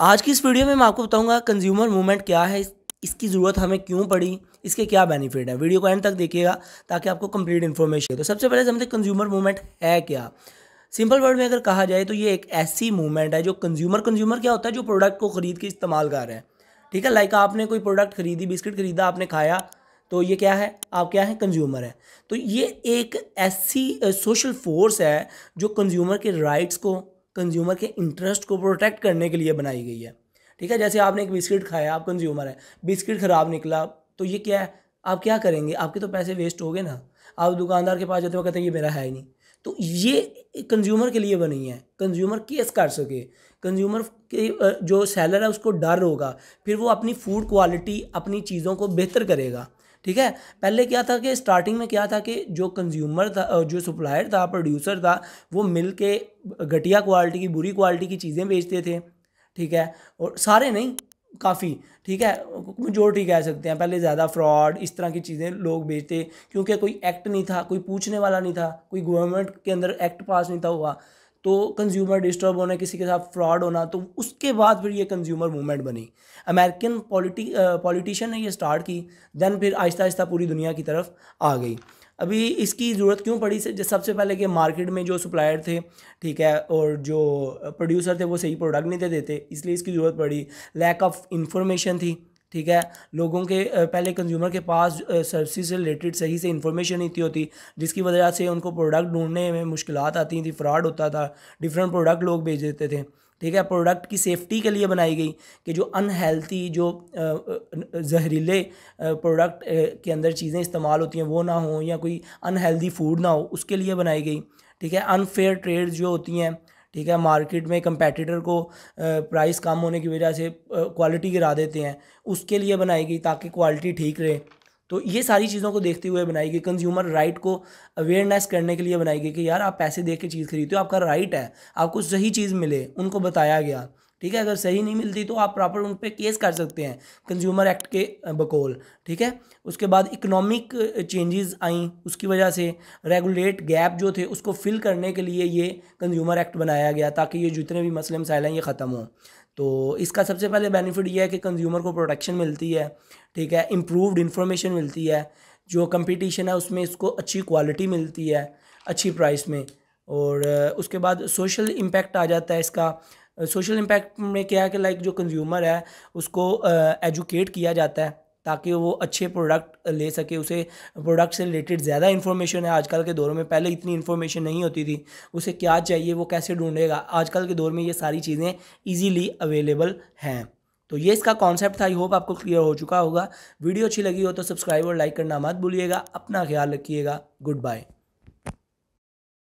आज की इस वीडियो में मैं आपको बताऊंगा कंज्यूमर मूवमेंट क्या है, इसकी ज़रूरत हमें क्यों पड़ी, इसके क्या बेनिफिट है। वीडियो को एंड तक देखिएगा ताकि आपको कंप्लीट इन्फॉर्मेशन। तो सबसे पहले समझते कंज्यूमर मूवमेंट है क्या। सिंपल वर्ड में अगर कहा जाए तो ये एक ऐसी मूवमेंट है जो कंज्यूमर क्या होता है, जो प्रोडक्ट को ख़रीद के इस्तेमाल कर रहे हैं। ठीक है, लाइक आपने कोई प्रोडक्ट खरीदी, बिस्किट खरीदा, आपने खाया, तो ये क्या है, आप क्या है, कंज्यूमर है। तो ये एक ऐसी सोशल फोर्स है जो कंज्यूमर के राइट्स को, कंज्यूमर के इंटरेस्ट को प्रोटेक्ट करने के लिए बनाई गई है। ठीक है, जैसे आपने एक बिस्किट खाया, आप कंज्यूमर है, बिस्किट ख़राब निकला, तो ये क्या है, आप क्या करेंगे, आपके तो पैसे वेस्ट हो गए ना। आप दुकानदार के पास जाते हो, कहते हैं ये मेरा है ही नहीं। तो ये कंज्यूमर के लिए बनी है, कंज्यूमर केस कर सके। कंज्यूमर के जो सेलर है उसको डर होगा, फिर वो अपनी फूड क्वालिटी, अपनी चीज़ों को बेहतर करेगा। ठीक है, पहले क्या था कि स्टार्टिंग में क्या था कि जो कंज्यूमर था, जो सप्लायर था, प्रोड्यूसर था, वो मिल के घटिया क्वालिटी की, बुरी क्वालिटी की चीज़ें बेचते थे। ठीक है, और सारे नहीं, काफ़ी, ठीक है, मेजोरिटी कह सकते हैं। पहले ज़्यादा फ्रॉड, इस तरह की चीज़ें लोग बेचते, क्योंकि कोई एक्ट नहीं था, कोई पूछने वाला नहीं था, कोई गवर्नमेंट के अंदर एक्ट पास नहीं था हुआ। तो कंज्यूमर डिस्टर्ब होना, किसी के साथ फ्रॉड होना, तो उसके बाद फिर ये कंज्यूमर मूवमेंट बनी। अमेरिकन पॉलिटिशियन ने ये स्टार्ट की, देन फिर आहिस्ता आहिस्ता पूरी दुनिया की तरफ आ गई। अभी इसकी ज़रूरत क्यों पड़ी, सबसे पहले कि मार्केट में जो सप्लायर थे, ठीक है, और जो प्रोड्यूसर थे वो सही प्रोडक्ट नहीं थे देते, इसलिए इसकी ज़रूरत पड़ी। लैक ऑफ इंफॉर्मेशन थी। ठीक है, लोगों के पहले कंज्यूमर के पास सर्विस से रिलेटेड सही से इन्फॉर्मेशन नहीं थी होती, जिसकी वजह से उनको प्रोडक्ट ढूंढने में मुश्किलात आती थी, फ्रॉड होता था, डिफरेंट प्रोडक्ट लोग भेज देते थे। ठीक है, प्रोडक्ट की सेफ्टी के लिए बनाई गई कि जो अनहेल्थी, जो जहरीले प्रोडक्ट के अंदर चीज़ें इस्तेमाल होती हैं वो ना हो, या कोई अनहेल्दी फूड ना हो, उसके लिए बनाई गई। ठीक है, अनफेयर ट्रेड जो होती हैं, ठीक है, मार्केट में कंपेटिटर को प्राइस कम होने की वजह से क्वालिटी गिरा देते हैं, उसके लिए बनाई गई ताकि क्वालिटी ठीक रहे। तो ये सारी चीज़ों को देखते हुए बनाई गई। कंज्यूमर राइट को अवेयरनेस करने के लिए बनाई गई कि यार आप पैसे दे के चीज़ खरीदते हो, आपका राइट है, आपको सही चीज़ मिले, उनको बताया गया। ठीक है, अगर सही नहीं मिलती तो आप प्रॉपर उन पर केस कर सकते हैं कंज्यूमर एक्ट के बकौल। ठीक है, उसके बाद इकोनॉमिक चेंजेस आई, उसकी वजह से रेगुलेट गैप जो थे उसको फिल करने के लिए ये कंज्यूमर एक्ट बनाया गया, ताकि ये जितने भी मसले मसाइल हैं ये ख़त्म हों। तो इसका सबसे पहले बेनिफिट ये है कि कंज्यूमर को प्रोटेक्शन मिलती है। ठीक है, इम्प्रूव्ड इन्फॉर्मेशन मिलती है, जो कंपटीशन है उसमें इसको अच्छी क्वालिटी मिलती है अच्छी प्राइस में। और उसके बाद सोशल इम्पैक्ट आ जाता है इसका। सोशल इम्पैक्ट में क्या है कि लाइक जो कंज्यूमर है उसको एजुकेट किया जाता है ताकि वो अच्छे प्रोडक्ट ले सके, उसे प्रोडक्ट से रिलेटेड ज़्यादा इन्फॉर्मेशन है आजकल के दौर में, पहले इतनी इन्फॉर्मेशन नहीं होती थी। उसे क्या चाहिए, वो कैसे ढूंढेगा, आजकल के दौर में ये सारी चीज़ें ईजीली अवेलेबल हैं। तो ये इसका कॉन्सेप्ट था। आई होप आपको क्लियर हो चुका होगा। वीडियो अच्छी लगी हो तो सब्सक्राइब और लाइक करना मत भूलिएगा। अपना ख्याल रखिएगा। Good bye.